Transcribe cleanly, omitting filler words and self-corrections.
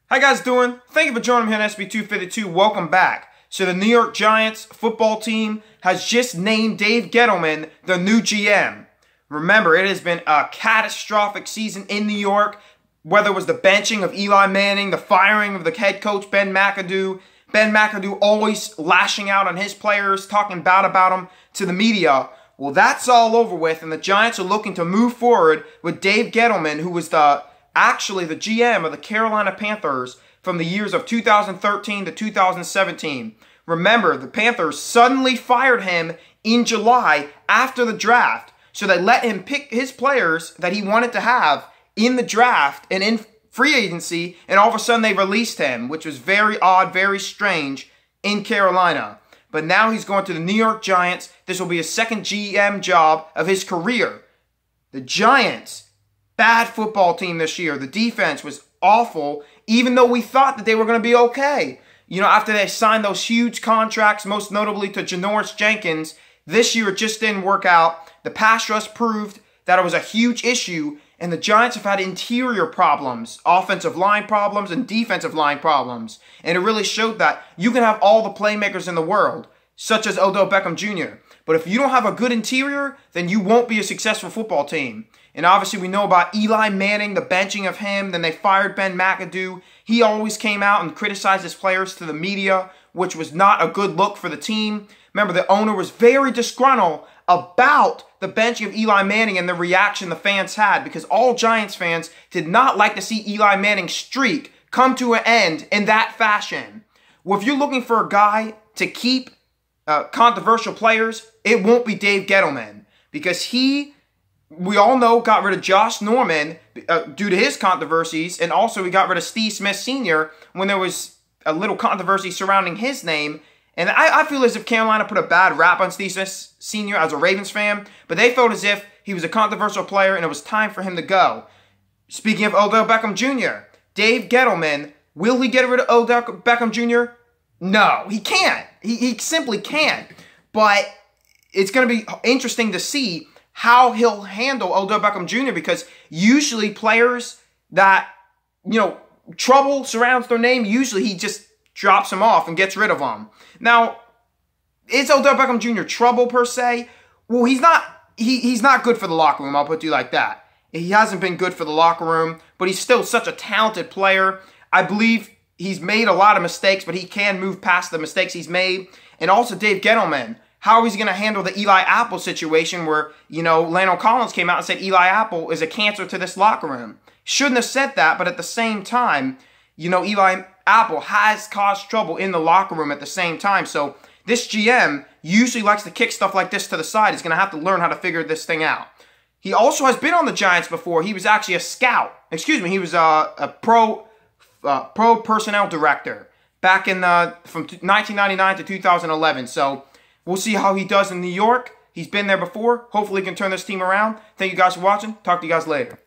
How you guys doing? Thank you for joining me on SB252. Welcome back. So the New York Giants football team has just named Dave Gettleman the new GM. Remember, it has been a catastrophic season in New York, whether it was the benching of Eli Manning, the firing of the head coach Ben McAdoo. Ben McAdoo always lashing out on his players, talking bad about them to the media. Well, that's all over with, and the Giants are looking to move forward with Dave Gettleman, who was actually the GM of the Carolina Panthers from the years of 2013 to 2017. Remember, the Panthers suddenly fired him in July after the draft, so they let him pick his players that he wanted to have in the draft and in free agency, and all of a sudden they released him, which was very odd, very strange in Carolina. But now he's going to the New York Giants. This will be his second GM job of his career. The Giants, bad football team this year. The defense was awful, even though we thought that they were going to be okay. You know, after they signed those huge contracts, most notably to Janoris Jenkins, this year it just didn't work out. The pass rush proved that it was a huge issue, and the Giants have had interior problems, offensive line problems, and defensive line problems. And it really showed that you can have all the playmakers in the world, such as Odell Beckham Jr., but if you don't have a good interior, then you won't be a successful football team. And obviously we know about Eli Manning, the benching of him. Then they fired Ben McAdoo. He always came out and criticized his players to the media, which was not a good look for the team. Remember, the owner was very disgruntled about the benching of Eli Manning and the reaction the fans had, because all Giants fans did not like to see Eli Manning's streak come to an end in that fashion. Well, if you're looking for a guy to keep controversial players, it won't be Dave Gettleman, because we all know, got rid of Josh Norman due to his controversies, and also he got rid of Steve Smith Sr. when there was a little controversy surrounding his name. And I feel as if Carolina put a bad rap on Steve Smith Sr. as a Ravens fan, but they felt as if he was a controversial player and it was time for him to go. Speaking of Odell Beckham Jr., Dave Gettleman, will he get rid of Odell Beckham Jr.? No, he can't. He simply can't. But it's going to be interesting to see how he'll handle Odell Beckham Jr. because usually players that, trouble surrounds their name, usually he just drops them off and gets rid of them. Now, is Odell Beckham Jr. trouble per se? Well, he's not good for the locker room, I'll put it like that. He hasn't been good for the locker room, but he's still such a talented player. I believe he's made a lot of mistakes, but he can move past the mistakes he's made. And also Dave Gettleman, how is he going to handle the Eli Apple situation where, Lionel Collins came out and said Eli Apple is a cancer to this locker room. Shouldn't have said that, but at the same time, Eli Apple has caused trouble in the locker room at the same time. So this GM usually likes to kick stuff like this to the side. He's going to have to learn how to figure this thing out. He also has been on the Giants before. He was actually a scout. He was a pro personnel director back in from 1999 to 2011. So we'll see how he does in New York. He's been there before. Hopefully he can turn this team around. Thank you guys for watching. Talk to you guys later.